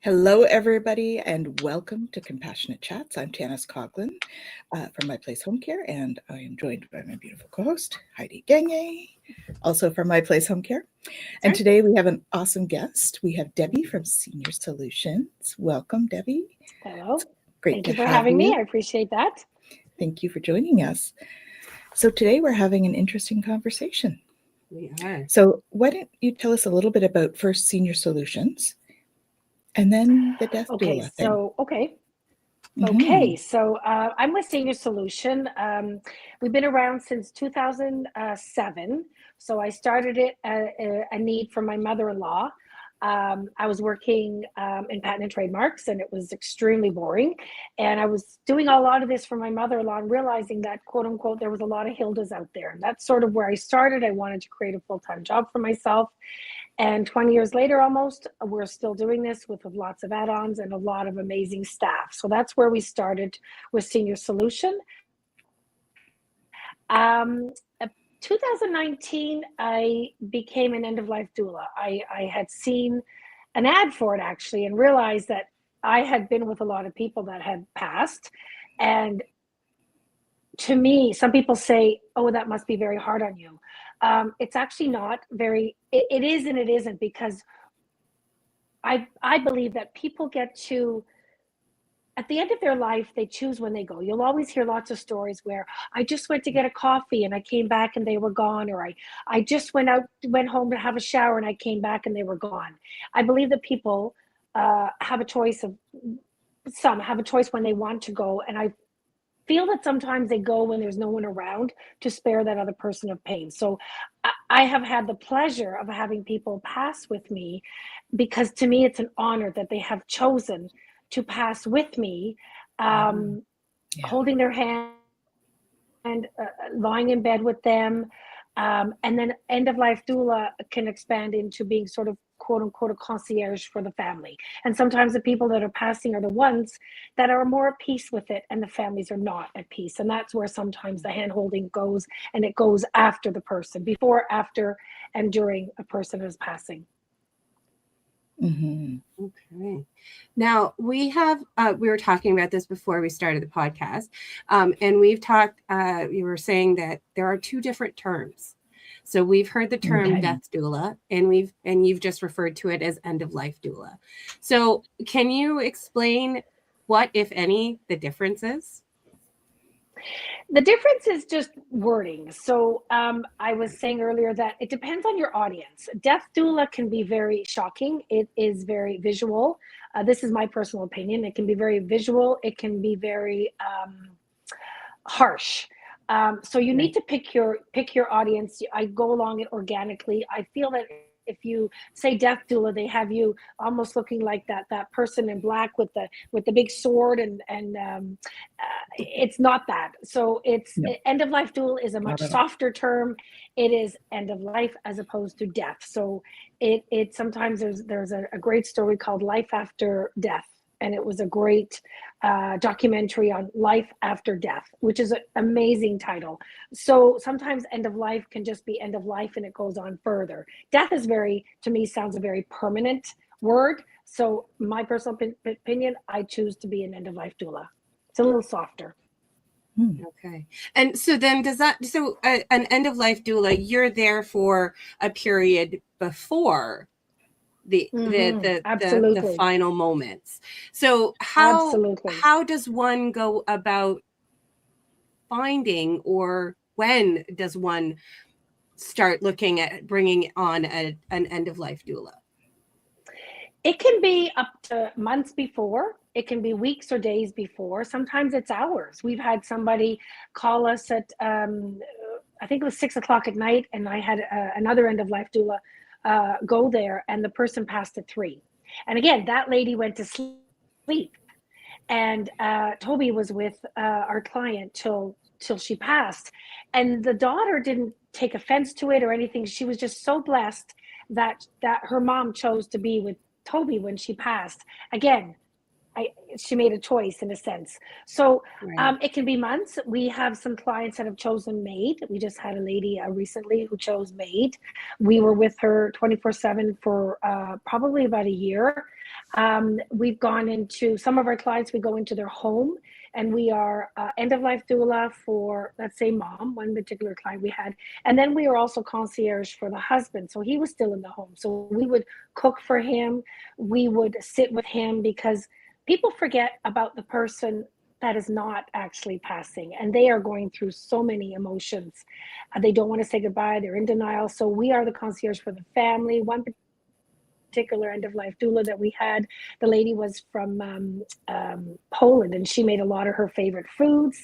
Hello, everybody, and welcome to Compassionate Chats. I'm Tanys Coughlan from My Place Home Care, and I am joined by my beautiful co-host, Heidi Gagne, also from My Place Home Care. And today we have an awesome guest. We have Debbie from Senior Solutions. Welcome, Debbie. Hello. Great Thank to you for have having you. me. I appreciate that. Thank you for joining us. So today we're having an interesting conversation. We are. So why don't you tell us a little bit about first Senior Solutions and then the death doula thing. Okay, so I'm with Senior Solution. We've been around since 2007. So I started it a need from my mother-in-law. I was working in patent and trademarks, and it was extremely boring. And I was doing a lot of this for my mother-in-law and realizing that, quote unquote, there was a lot of Hildas out there. And that's sort of where I started. I wanted to create a full-time job for myself. And 20 years later, almost, we're still doing this with lots of add-ons and a lot of amazing staff. So that's where we started with Senior Solution. 2019, I became an end-of-life doula. I had seen an ad for it, actually, and realized that I had been with a lot of people that had passed. And to me, some people say, oh, that must be very hard on you. It's actually not very, it is and it isn't, because I believe that people get to, at the end of their life, they choose when they go. You'll always hear lots of stories where I just went to get a coffee and I came back and they were gone, or I just went home to have a shower and I came back and they were gone. I believe that people have a choice some have a choice when they want to go, and I feel that sometimes they go when there's no one around to spare that other person of pain. So I have had the pleasure of having people pass with me, because to me it's an honor that they have chosen to pass with me, holding their hand and lying in bed with them. And then end-of-life doula can expand into being sort of quote unquote a concierge for the family. And sometimes the people that are passing are the ones that are more at peace with it, and the families are not at peace. And that's where sometimes the hand-holding goes, and it goes after the person, before, after, and during a person is passing. Mm-hmm. Okay. Now we were talking about this before we started the podcast, and we've talked. You were saying that there are two different terms. So we've heard the term death doula, and you've just referred to it as end-of-life doula. So can you explain what, if any, the difference is? The difference is just wording. So I was saying earlier that it depends on your audience. Death doula can be very shocking. It is very visual. This is my personal opinion. It can be very visual. It can be very harsh. So you need to pick your audience. I go along it organically. I feel that if you say death doula, they have you almost looking like that person in black with the big sword, and it's not that. So it's end of life doula is a much softer term. It is end of life as opposed to death. So it sometimes there's a great story called Life After Death. And it was a great documentary on life after death, which is an amazing title. So sometimes end of life can just be end of life, and it goes on further. Death is to me, sounds a very permanent word. So my personal opinion, I choose to be an end of life doula. It's a little softer. Okay. And so then an end of life doula, you're there for a period before the final moments. So how does one go about finding, or when does one start looking at bringing on an end of life doula? It can be up to months before. It can be weeks or days before. Sometimes it's hours. We've had somebody call us at I think it was 6:00 at night, and I had another end of life doula go there, and the person passed at 3. And again, that lady went to sleep, and Toby was with our client till she passed, and the daughter didn't take offense to it or anything. She was just so blessed that her mom chose to be with Toby when she passed. Again, she made a choice in a sense. So Right. it can be months. We have some clients that have chosen MAID. We just had a lady recently who chose MAID. We were with her 24/7 for probably about a year. We've gone into some of our clients, we go into their home, and we are end-of-life doula for, let's say, mom, one particular client we had. And then we are also concierge for the husband. So he was still in the home. So we would cook for him. We would sit with him, because people forget about the person that is not actually passing, and they are going through so many emotions. They don't want to say goodbye. They're in denial. So we are the concierge for the family. One particular end-of-life doula that we had, the lady was from Poland, and she made a lot of her favorite foods,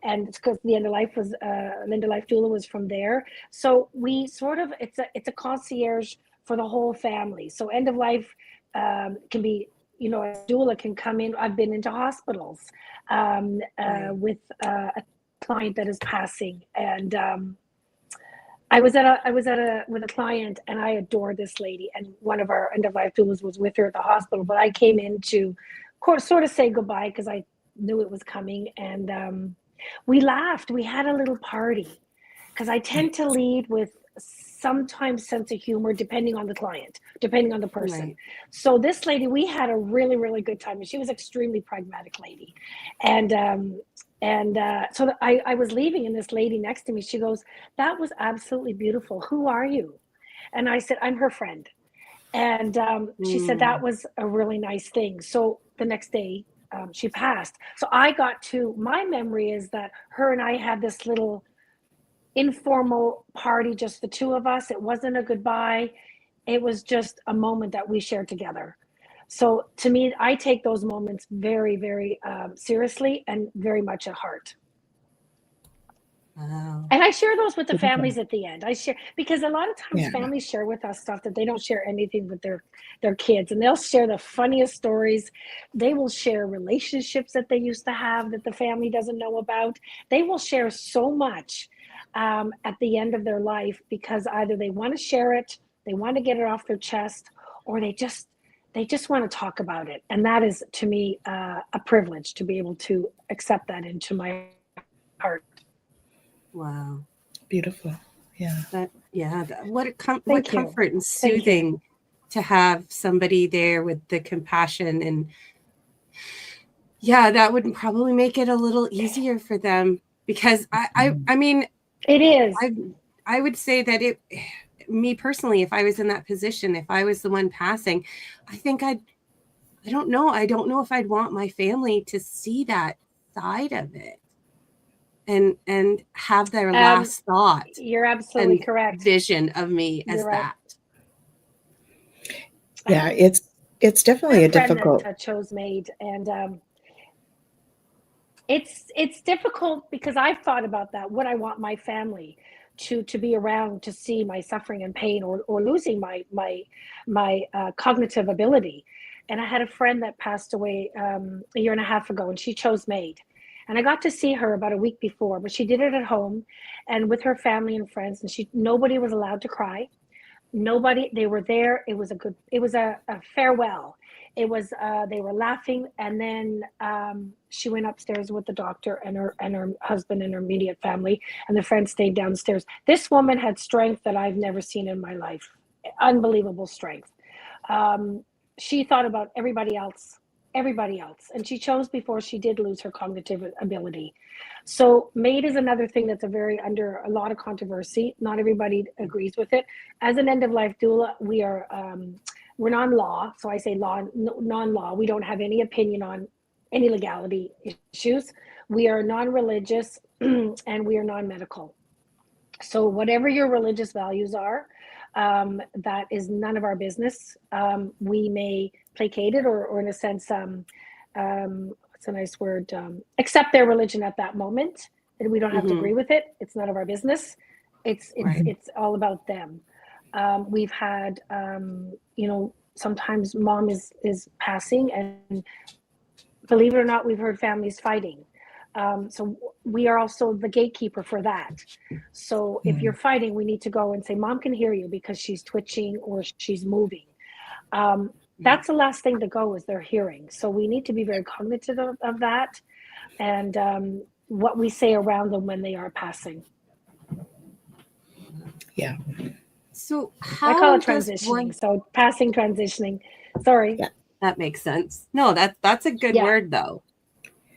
and it's because the end-of-life doula was from there. So we sort of, it's a concierge for the whole family. So end-of-life can be, a doula can come in. I've been into hospitals with a client that is passing, and I was with a client, and I adore this lady, and one of our end-of-life doulas was with her at the hospital, but I came in to sort of say goodbye because I knew it was coming, and we laughed. We had a little party, because I tend to lead with sometimes sense of humor, depending on the client, depending on the person. Right. So this lady, we had a really, really good time, and she was extremely pragmatic lady. And so I was leaving, and this lady next to me, she goes, "That was absolutely beautiful. Who are you?" And I said, "I'm her friend." And she said, "That was a really nice thing." So the next day, she passed. So my memory is that her and I had this little informal party, just the two of us. It wasn't a goodbye. It was just a moment that we shared together. So to me, I take those moments very, very seriously and very much at heart. Wow. And I share those with the families at the end. I share, because a lot of times families share with us stuff that they don't share anything with their kids, and they'll share the funniest stories. They will share relationships that they used to have that the family doesn't know about. They will share so much at the end of their life, because either they want to share it, they want to get it off their chest, or they just want to talk about it. And that is, to me, a privilege to be able to accept that into my heart. Wow. Beautiful. Yeah. What comfort and soothing to have somebody there with the compassion, and that would probably make it a little easier for them, because I mean, it is. I would say that me personally, if I was in that position, if I was the one passing, I think I don't know if I'd want my family to see that side of it and have their last thought. You're absolutely correct. Vision of me as that. Yeah, it's definitely a difficult. That chose MAID, and it's difficult, because I've thought about that. Would I want my family to be around to see my suffering and pain, or losing my cognitive ability? And I had a friend that passed away a year and a half ago, and she chose MAID. And I got to see her about a week before, but she did it at home and with her family and friends, and nobody was allowed to cry. Nobody, they were there. It was a farewell. It was, they were laughing. And then she went upstairs with the doctor and her husband and her immediate family, and the friends stayed downstairs. This woman had strength that I've never seen in my life. Unbelievable strength. She thought about everybody else, and she chose before she did lose her cognitive ability. So MAID is another thing that's under a lot of controversy. Not everybody agrees with it. As an end-of-life doula, we're non-law. So I say non-law. We don't have any opinion on any legality issues. We are non-religious and we are non-medical. So whatever your religious values are, that is none of our business. We may placate it, or in a sense, what's a nice word, accept their religion at that moment, and we don't have to agree with it. It's none of our business. It's all about them. We've had, sometimes mom is passing, and believe it or not, we've heard families fighting. So we are also the gatekeeper for that. So if you're fighting, we need to go and say, "Mom can hear you," because she's twitching or she's moving. that's the last thing to go, is their hearing. So we need to be very cognitive of that, and what we say around them when they are passing. Yeah. So how I call it transitioning. So passing, transitioning. Sorry. Yeah. That makes sense. No, that's a good word though.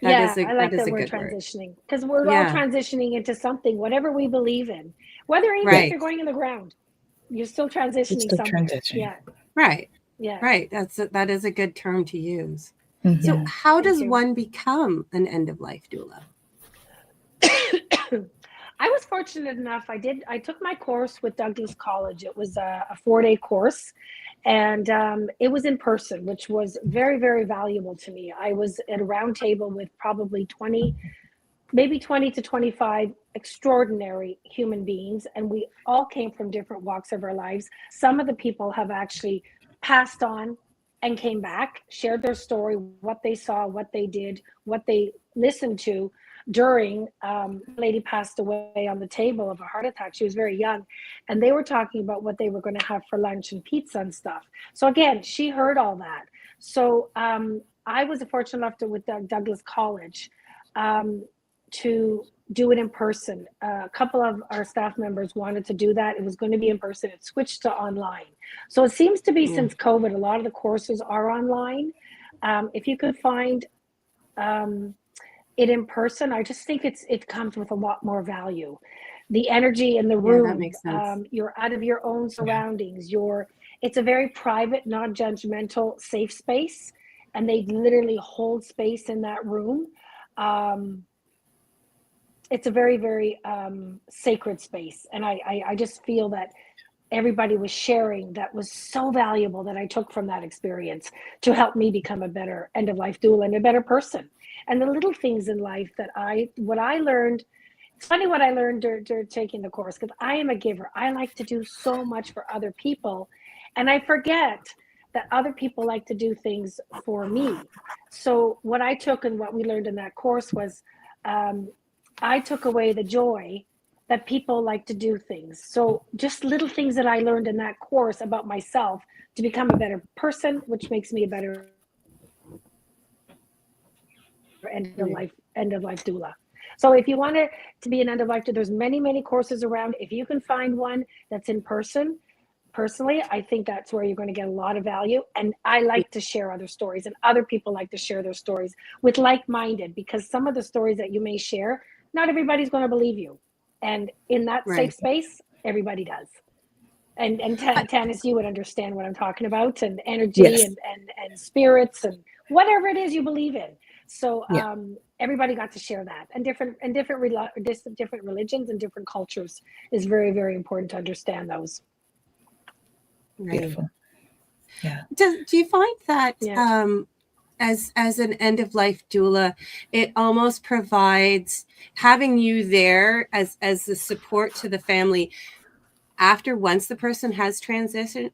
I like that word, transitioning, because we're all transitioning into something, whatever we believe in. Whether even if you're going in the ground, you're still transitioning somewhere. Yeah. Right. Yeah. Right. That is a good term to use. Mm-hmm. So how does one become an end-of-life doula? I was fortunate enough. I took my course with Douglas College. It was a 4-day course, and it was in person, which was very, very valuable to me. I was at a round table with probably 20 to 25 extraordinary human beings, and we all came from different walks of our lives. Some of the people have actually passed on and came back, shared their story, what they saw, what they did, what they listened to during. Lady passed away on the table of a heart attack. She was very young, and they were talking about what they were going to have for lunch and pizza and stuff. So again, she heard all that. So I was fortunate enough to, with Douglas College, to do it in person. A couple of our staff members wanted to do that. It was going to be in person. It switched to online. So it seems to be, since COVID, a lot of the courses are online. If you could find it in person, I just think it comes with a lot more value. The energy in the room, that makes sense. You're out of your own surroundings. It's a very private, non-judgmental, safe space, and they literally hold space in that room. It's a very, very sacred space, and I just feel that everybody was sharing that was so valuable, that I took from that experience to help me become a better end-of-life doula and a better person. And the little things in life that what I learned, it's funny what I learned during taking the course, because I am a giver. I like to do so much for other people, and I forget that other people like to do things for me. So what I took and what we learned in that course was, I took away the joy that people like to do things. So just little things that I learned in that course about myself to become a better person, which makes me a better end-of-life doula. So if you want to be an end-of-life doula, there's many, many courses around. If you can find one that's in person, personally, I think that's where you're going to get a lot of value. And I like to share other stories, and other people like to share their stories with like-minded, because some of the stories that you may share, not everybody's going to believe you. And in that safe space, everybody does. And Tanys, you would understand what I'm talking about, and energy and spirits and whatever it is you believe in. So everybody got to share that, and different religions and different cultures is very, very important to understand those. Beautiful. Yeah. Do you find that as an end-of-life doula, it almost provides having you there as the support to the family once the person has transition?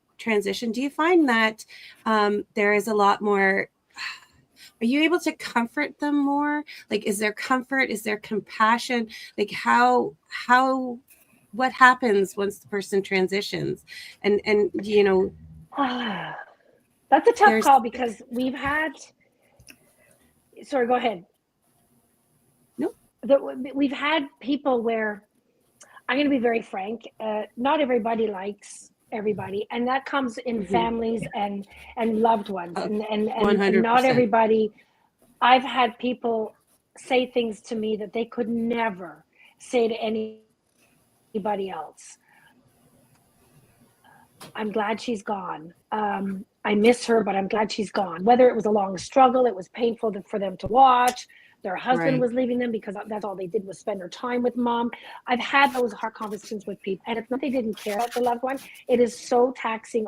Do you find that there is a lot more? Are you able to comfort them more? Like, is there comfort? Is there compassion? Like, what happens once the person transitions? And you know, that's a tough call, because we've had. Sorry, go ahead. No, we've had people where, I'm going to be very frank, not everybody likes everybody, and that comes in families and loved ones, and not everybody. I've had people say things to me that they could never say to anybody else. I'm glad she's gone. I miss her, but I'm glad she's gone. Whether it was a long struggle, it was painful for them to watch. Their husband was leaving them because that's all they did was spend their time with mom. I've had those hard conversations with people, and it's not they didn't care about the loved one. It is so taxing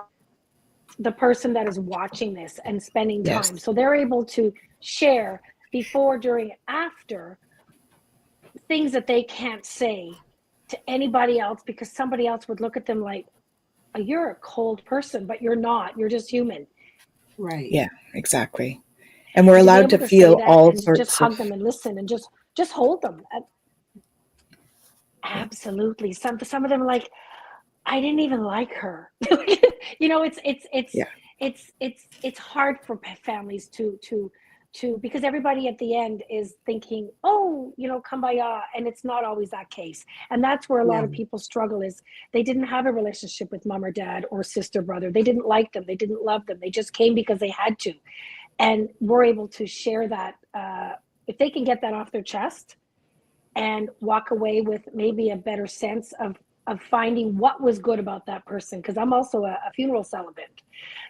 the person that is watching this and spending time. So they're able to share before, during, after things that they can't say to anybody else, because somebody else would look at them like, oh, you're a cold person, but you're not. You're just human. Right. Yeah, exactly. And we're allowed to feel all sorts of. Just hug them and listen and just hold them. Absolutely. Some of them are like, I didn't even like her. You know, it's it's hard for families to because everybody at the end is thinking, oh, kumbaya, and it's not always that case. And that's where a lot of people struggle, is they didn't have a relationship with mom or dad or sister, brother. They didn't like them. They didn't love them. They just came because they had to. And we're able to share that. If they can get that off their chest and walk away with maybe a better sense of finding what was good about that person. Because I'm also a funeral celibate.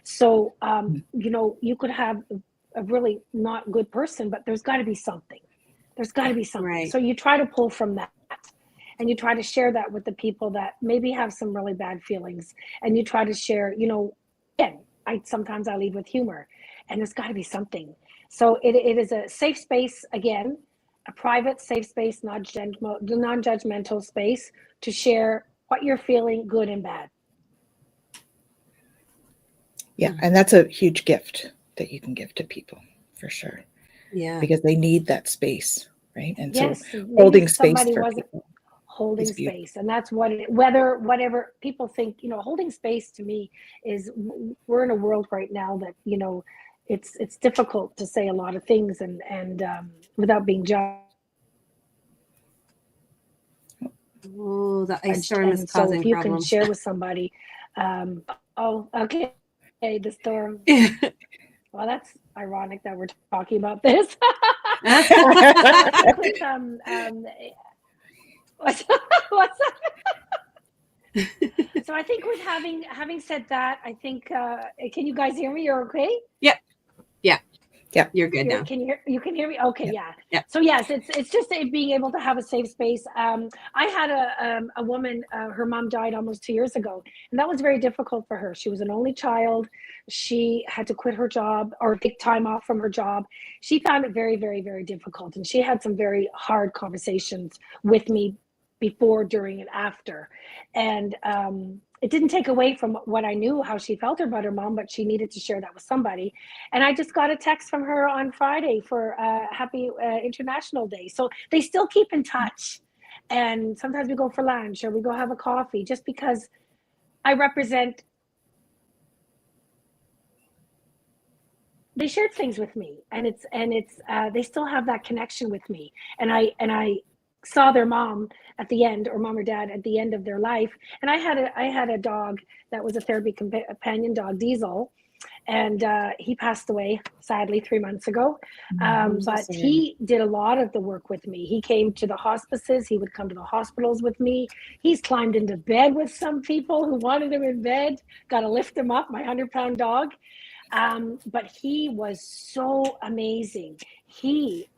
So, you could have a really not good person, but there's got to be something. There's got to be something. Right. So you try to pull from that, and you try to share that with the people that maybe have some really bad feelings. And you try to share, again, sometimes I lead with humor, and there's got to be something. So it is a safe space, again, a private, safe space, non-judgmental space to share what you're feeling, good and bad. Yeah, and that's a huge gift that you can give to people, for sure. Yeah, because they need that space, right? And yes, so holding space for people, holding space, and that's what whatever people think. Holding space to me is, we're in a world right now that it's difficult to say a lot of things and without being judged. Oh, the ice storm is causing problems. So if you can share with somebody, okay, the storm. Well, that's ironic that we're talking about this. What's that? So I think with having said that, I think can you guys hear me? You're okay? Yep. Yeah, you're good now. You can hear me? Okay, yeah. So yes, it's just being able to have a safe space. I had a woman, her mom died almost 2 years ago, and that was very difficult for her. She was an only child. She had to quit her job or take time off from her job. She found it very, very, very difficult, and she had some very hard conversations with me before, during, and after. And it didn't take away from what I knew, how she felt about her mom, but she needed to share that with somebody. And I just got a text from her on Friday for Happy International Day. So they still keep in touch. And sometimes we go for lunch or we go have a coffee, just because I represent. They shared things with me, and it's they still have that connection with me. And I saw their mom at the end, or mom or dad at the end of their life. And I had a dog that was a therapy companion dog, Diesel, and he passed away sadly 3 months ago. But he did a lot of the work with me. He came to the hospices. He would come to the hospitals with me. He's climbed into bed with some people who wanted him in bed. Got to lift him up, my 100-pound dog. But he was so amazing. He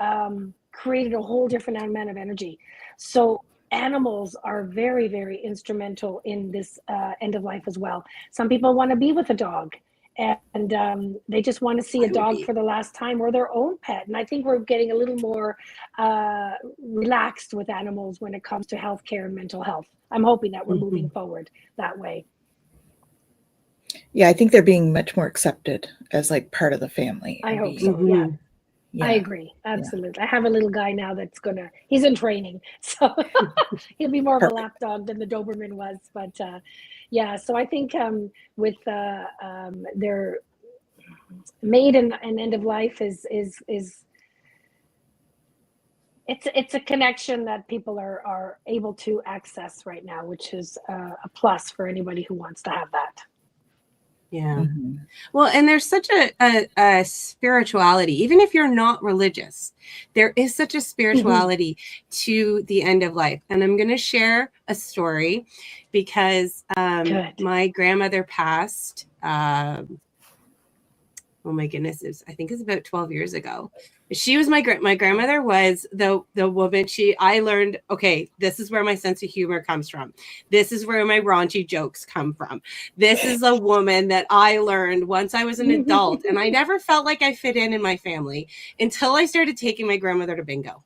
created a whole different amount of energy. So animals are very, very instrumental in this end of life as well. Some people want to be with a dog, and they just want to see a dog for the last time, or their own pet. And I think we're getting a little more relaxed with animals when it comes to healthcare and mental health. I'm hoping that we're moving forward that way. Yeah, I think they're being much more accepted as like part of the family. I hope so. Yeah. I agree. Absolutely. Yeah. I have a little guy now he's in training. So he'll be more of a lap dog than the Doberman was. But so I think with their made and end of life is it's a connection that people are able to access right now, which is a plus for anybody who wants to have that. Yeah. Well, and there's such a spirituality, even if you're not religious, there is such a spirituality to the end of life. And I'm going to share a story because my grandmother passed. Oh my goodness, I think it's about 12 years ago. She was my grandmother was the woman. I learned, okay, this is where my sense of humor comes from. This is where my raunchy jokes come from. This is a woman that I learned once I was an adult, and I never felt like I fit in my family until I started taking my grandmother to bingo.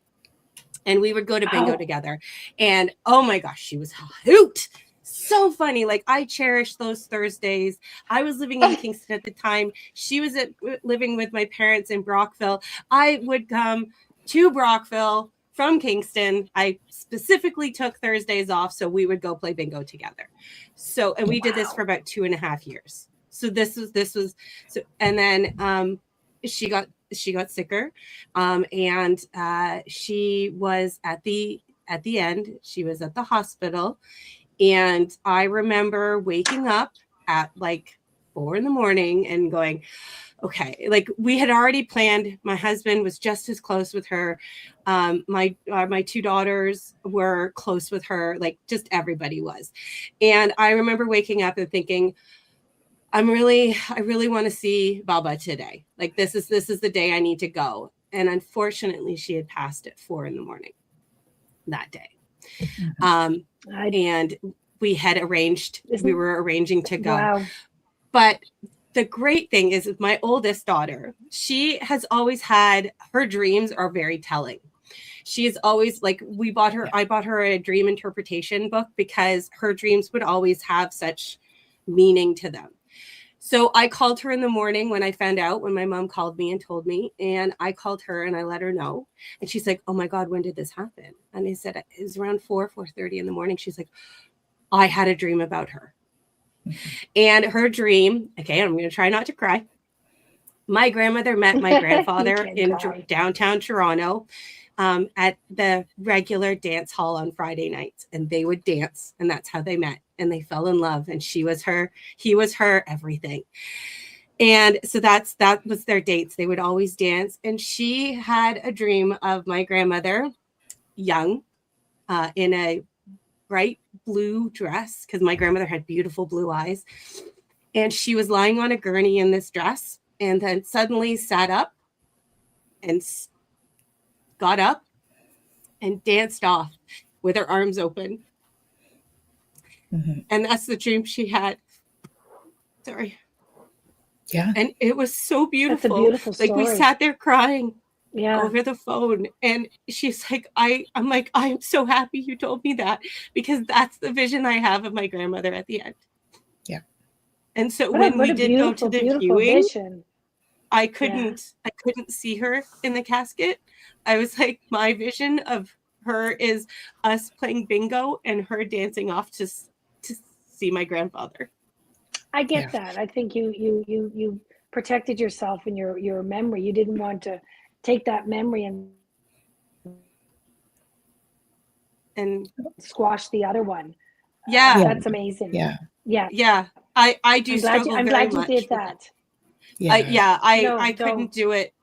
And we would go to bingo together. And oh my gosh, she was a hoot. So funny. Like, I cherish those Thursdays. I was living in Kingston at the time. She was living with my parents in Brockville. I would come to Brockville from Kingston. I specifically took Thursdays off so we would go play bingo together. So, and we did this for about 2.5 years. So this was so, and then she got sicker, and she was at the end. She was at the hospital, and I remember waking up at like 4 a.m. and going, okay, like we had already planned. My husband was just as close with her. My two daughters were close with her, like just everybody was. And I remember waking up and thinking, I really want to see Baba today. Like this is the day I need to go. And unfortunately, she had passed at 4 a.m. that day. And we had arranged, we were arranging to go. Wow. But the great thing is with my oldest daughter, she has always had, her dreams are very telling. She is always like, I bought her a dream interpretation book because her dreams would always have such meaning to them. So I called her in the morning when I found out, when my mom called me and told me, and I called her and I let her know. And she's like, oh my God, when did this happen? And I said, it was around 4:30 in the morning. She's like, I had a dream about her. And her dream, okay, I'm going to try not to cry. My grandmother met my grandfather in downtown Toronto at the regular dance hall on Friday nights. And they would dance, and that's how they met. And they fell in love, and he was her everything. And so that was their dates. They would always dance. And she had a dream of my grandmother, young, in a bright blue dress, because my grandmother had beautiful blue eyes. And she was lying on a gurney in this dress, and then suddenly sat up and got up and danced off with her arms open. And that's the dream she had. Sorry. Yeah. And it was so beautiful. That's a beautiful story. Like we sat there crying yeah. over the phone. And she's like, I'm like, I'm so happy you told me that, because that's the vision I have of my grandmother at the end. Yeah. And so when we did go to the viewing, vision. I couldn't see her in the casket. I was like, my vision of her is us playing bingo and her dancing off to see my grandfather. I get that. I think you protected yourself in your memory. You didn't want to take that memory and squash the other one. Yeah. That's amazing. Yeah. Yeah. Yeah. I do struggle I'm very glad you much did that. I couldn't do it.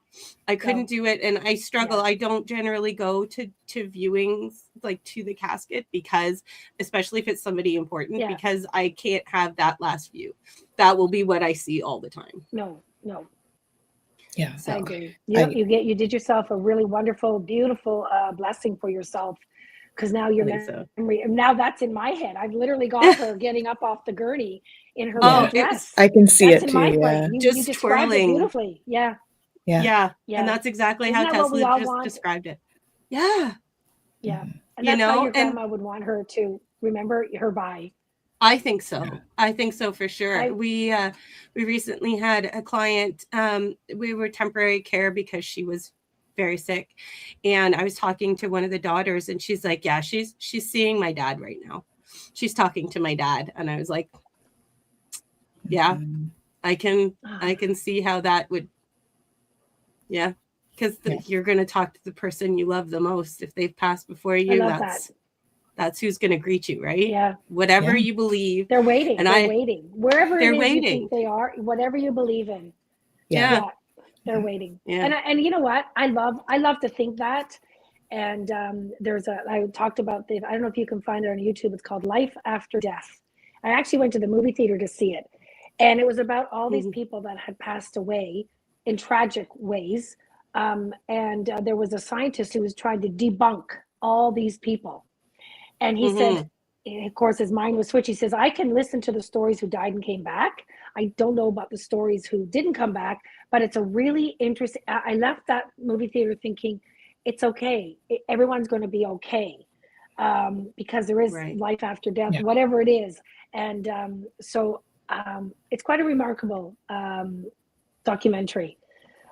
I couldn't do it, and I struggle. I don't generally go to viewings, like to the casket, because especially if it's somebody important, because I can't have that last view. That will be what I see all the time. No. Yeah. So, I agree. You did yourself a really wonderful, beautiful blessing for yourself, because now your memory, now that's in my head. I've literally got her getting up off the gurney in her dress. I can see that's it in too. My yeah. brain. You described twirling. it beautifully. Yeah. And that's exactly how Tesla just described it. Yeah. And that's how your grandma would want her to remember her by. I think so. I think so for sure. We recently had a client. We were temporary care because she was very sick, and I was talking to one of the daughters, and she's like, "Yeah, she's seeing my dad right now. She's talking to my dad," and I was like, "Yeah, I can see how that would." Yeah, because you're going to talk to the person you love the most. If they've passed before you, that's who's going to greet you, right? Yeah. Whatever you believe. They're waiting. And they're waiting. Wherever they're it is waiting. you think they are, whatever you believe in. Yeah. They're waiting. Yeah. And you know what? I love to think that. And I talked about this. I don't know if you can find it on YouTube. It's called Life After Death. I actually went to the movie theater to see it. And it was about all these people that had passed away in tragic ways. And there was a scientist who was trying to debunk all these people. And he said, of course, his mind was switched. He says, I can listen to the stories who died and came back. I don't know about the stories who didn't come back, but it's a really interesting. I left that movie theater thinking, it's okay. Everyone's going to be okay, because there is life after death, whatever it is. And so it's quite a remarkable documentary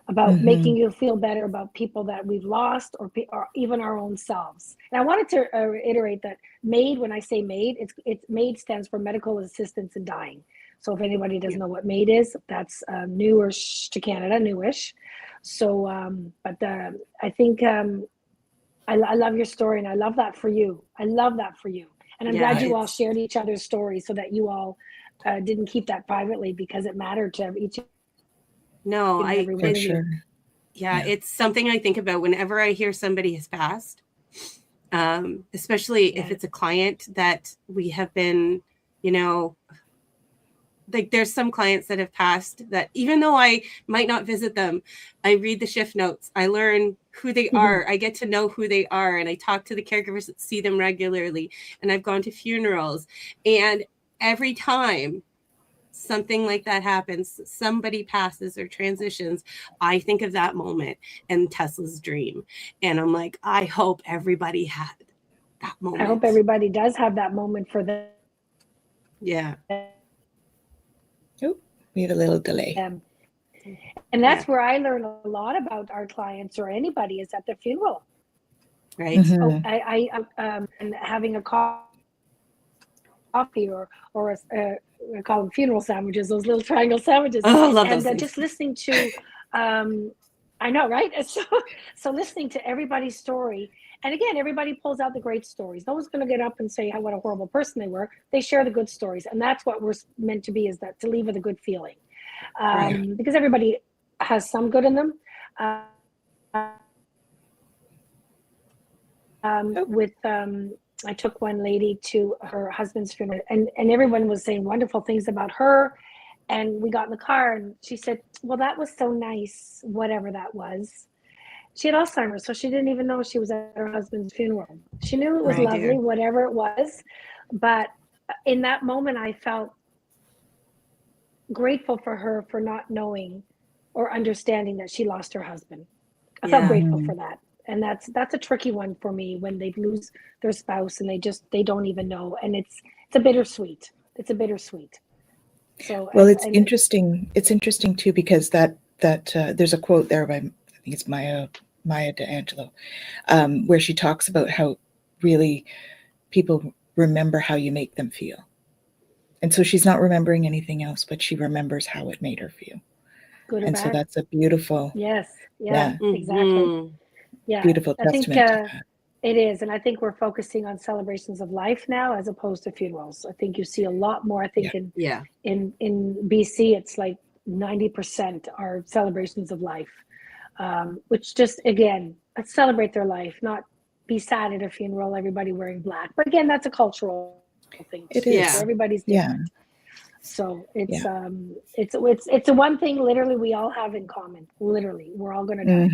about making you feel better about people that we've lost, or even our own selves. And I wanted to reiterate that MAID, when I say MAID, it's MAID stands for Medical Assistance in Dying. So if anybody doesn't know what MAID is, that's newish to Canada, newish. So, I think I love your story, and I love that for you. I love that for you. And I'm glad you all shared each other's stories so that you all didn't keep that privately, because it mattered to each. No, every one of you. Yeah, it's something I think about whenever I hear somebody has passed, especially if it's a client that we have been, like there's some clients that have passed that even though I might not visit them, I read the shift notes, I learn who they are, I get to know who they are, and I talk to the caregivers that see them regularly, and I've gone to funerals, and every time something like that happens, somebody passes or transitions, I think of that moment and Tesla's dream. And I'm like, I hope everybody had that moment. I hope everybody does have that moment for them. Yeah. Oh, we had a little delay. And that's where I learn a lot about our clients or anybody, is at the funeral. Right. Mm-hmm. And having a coffee or I call them funeral sandwiches, those little triangle sandwiches. Oh, I love and those just listening to, I know, right? So listening to everybody's story. And again, everybody pulls out the great stories. No one's going to get up and say what a horrible person they were. They share the good stories. And that's what we're meant to be, is that to leave with a good feeling. Because everybody has some good in them. I took one lady to her husband's funeral, and everyone was saying wonderful things about her. And we got in the car, and she said, well, that was so nice, whatever that was. She had Alzheimer's, so she didn't even know she was at her husband's funeral. She knew it was lovely, whatever it was. But in that moment, I felt grateful for her for not knowing or understanding that she lost her husband. I felt grateful for that. And that's a tricky one for me, when they lose their spouse and they don't even know. And it's a bittersweet. It's a bittersweet. So it's interesting. It's interesting too, because that there's a quote there by, I think it's Maya Angelou, where she talks about how really people remember how you make them feel. And so she's not remembering anything else, but she remembers how it made her feel. Good or and bad. So that's a beautiful. Yes. Yeah. Exactly. Yeah. Beautiful testament to that. It is. And I think we're focusing on celebrations of life now, as opposed to funerals. I think you see a lot more. I think in BC, it's like 90% are celebrations of life, which just, again, let's celebrate their life, not be sad at a funeral, everybody wearing black. But again, that's a cultural thing. It is. So everybody's different. So it's a one thing literally we all have in common. Literally, we're all going to die.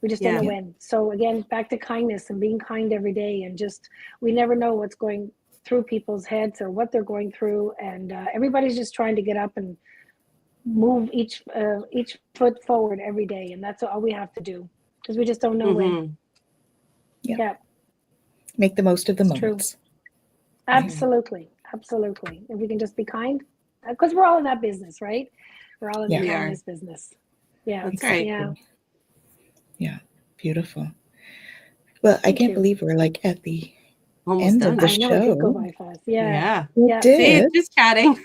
We just don't know when. So again, back to kindness and being kind every day, and just, we never know what's going through people's heads or what they're going through, and everybody's just trying to get up and move each foot forward every day, and that's all we have to do, because we just don't know when. Make the most of the moments. True. Absolutely. If we can just be kind, because we're all in that business, right? We're all in the kindness business. Yeah, that's right. Yeah, beautiful. Well, I can't believe we're like at the end of the show. I know, it did go by fast. It did. Just chatting.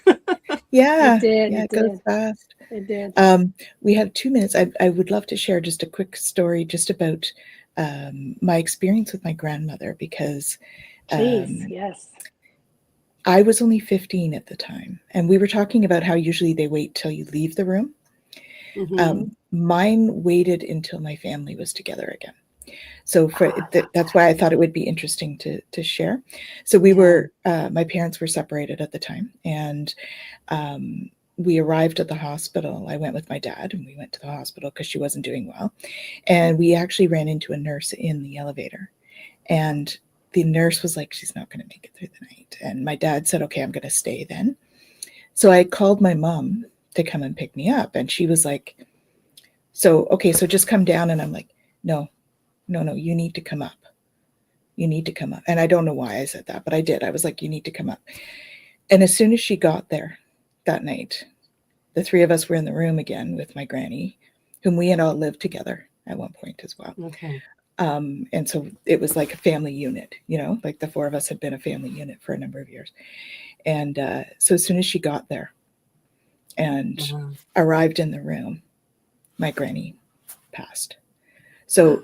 It goes fast. It did. We have 2 minutes. I would love to share just a quick story just about my experience with my grandmother, because Please, yes. I was only 15 at the time, and we were talking about how usually they wait till you leave the room. Mine waited until my family was together again. So that's why I thought it would be interesting to share. So we were, my parents were separated at the time, and we arrived at the hospital. I went with my dad, and we went to the hospital because she wasn't doing well. And we actually ran into a nurse in the elevator, and the nurse was like, she's not going to make it through the night. And my dad said, okay, I'm going to stay then. So I called my mom to come and pick me up. And she was like, so just come down. And I'm like, no, you need to come up. You need to come up. And I don't know why I said that, but I did. I was like, you need to come up. And as soon as she got there that night, the three of us were in the room again with my granny, whom we had all lived together at one point as well. Okay. And so it was like a family unit, like the four of us had been a family unit for a number of years. And so as soon as she got there, and arrived in the room, my granny passed. So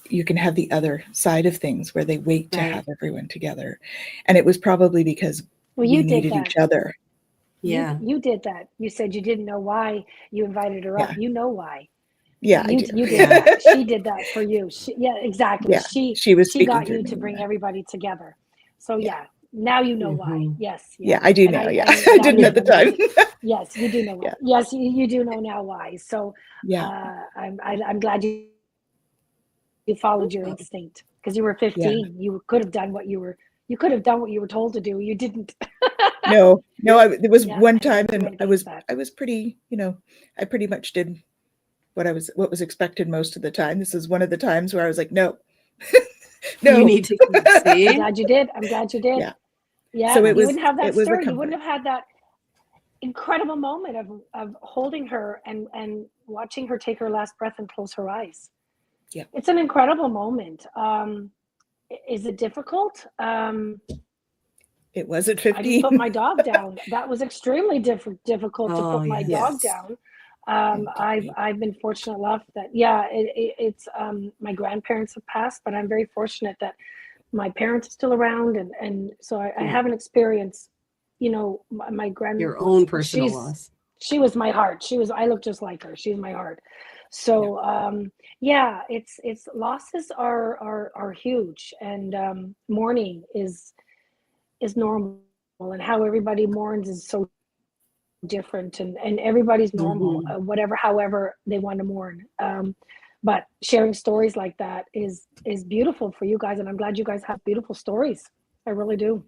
you can have the other side of things where they wait to have everyone together. And it was probably because we needed each other. Yeah. You did that. You said you didn't know why you invited her up. You know why. Yeah, you did that. She did that for you. Exactly. Yeah, she got you to bring everybody together. So now you know why. Yes. Yeah, I do now. I didn't at the time. Yes, you do know why. Yes, you do know now why. So I'm glad you followed your instinct, because you were 15. You could have done what you were told to do. You didn't. No. There was one time, and I was pretty, I pretty much did what was expected most of the time. This is one of the times where I was like, no. You need to see. I'm glad you did. Yeah. So you wouldn't have that story. You wouldn't have had that incredible moment of holding her and watching her take her last breath and close her eyes. Yeah. It's an incredible moment. Is it difficult? It was at 15. I didn't put my dog down. That was extremely difficult to put my dog down. I've been fortunate enough that it's my grandparents have passed, but I'm very fortunate that my parents are still around, and so I haven't experienced, my grand. Your own personal loss. She was my heart. I look just like her. She's my heart. So it's losses are huge, and mourning is normal, and how everybody mourns is so different, and everybody's normal, however they want to mourn, but sharing stories like that is beautiful for you guys, and I'm glad you guys have beautiful stories. I really do,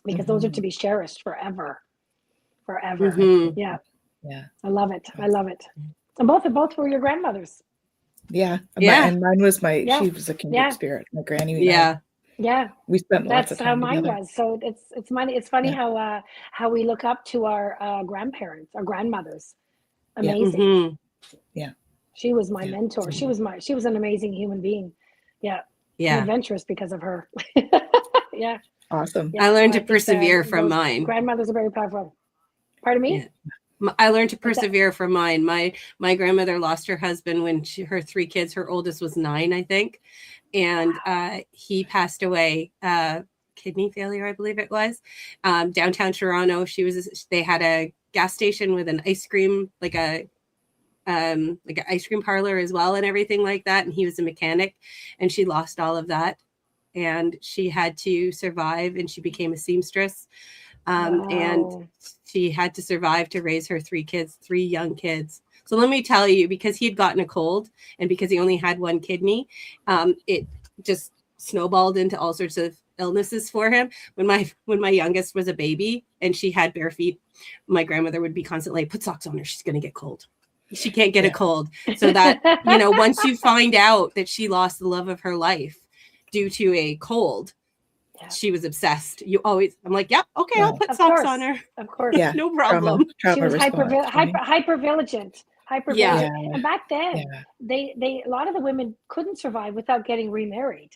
because those are to be cherished forever. Yeah I love it. And both were your grandmothers. And mine was she was a kindred spirit, my granny. We spent lots of time together. Mine was. So it's funny how we look up to our grandparents, our grandmothers. Amazing. She was my mentor. She was an amazing human being. Adventurous because of her. Awesome. I learned to persevere from mine. Grandmothers are very powerful. Pardon me? I learned to persevere from mine. My grandmother lost her husband when her 3 kids, her oldest was 9, I think. And he passed away, kidney failure, I believe it was, downtown Toronto. They had a gas station with an ice cream, like an ice cream parlor as well, and everything like that. And he was a mechanic, and she lost all of that, and she had to survive, and she became a seamstress. And she had to survive to raise her 3 young kids. So let me tell you, because he had gotten a cold, and because he only had 1 kidney, it just snowballed into all sorts of illnesses for him. When my youngest was a baby and she had bare feet, my grandmother would be constantly, put socks on her, she's going to get cold. She can't get a cold. So that, once you find out that she lost the love of her life due to a cold, she was obsessed. I'm like, okay, I'll put socks on her. Of course. No problem. She was hyper vigilant. And back then, they a lot of the women couldn't survive without getting remarried.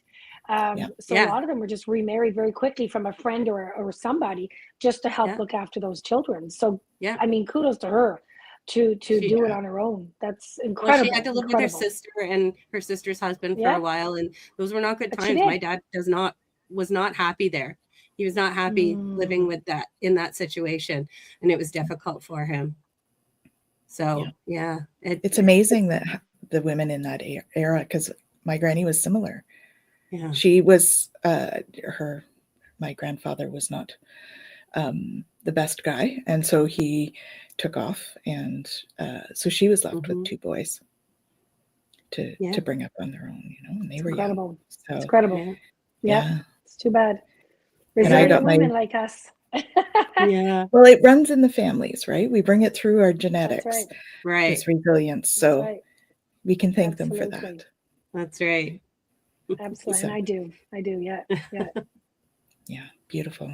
So a lot of them were just remarried very quickly from a friend or somebody just to help look after those children. So I mean, kudos to her to do it on her own. That's incredible. Well, she had to live with her sister and her sister's husband for a while, and those were not good times. My dad was not happy there. He was not happy living with that in that situation, and it was difficult for him. So it's amazing that the women in that era, because my granny was similar. She was my grandfather was not the best guy, and so he took off, and so she was left with 2 boys to bring up on their own, and they were incredible. Young, so it's incredible. It's too bad. Resilient women like us. Well, it runs in the families, right? We bring it through our genetics. That's right. This resilience. So we can thank them for that. That's right. Absolutely. And I do. Yeah. Yeah. Beautiful.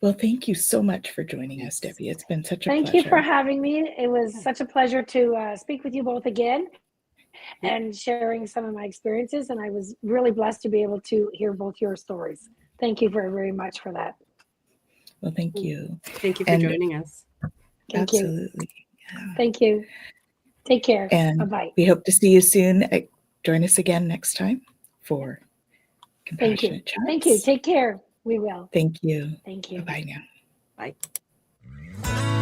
Well, thank you so much for joining us, Debbie. It's been such a pleasure. Thank you for having me. It was such a pleasure to speak with you both again and sharing some of my experiences. And I was really blessed to be able to hear both your stories. Thank you very, very much for that. Well, thank you. Thank you for joining us. Thank you. Absolutely. Yeah. Thank you. Take care. And Bye-bye. we hope to see you soon. Join us again next time for Thank you. Compassionate Chats. Thank you. Take care. We will. Thank you. Thank you. Bye-bye now. Bye.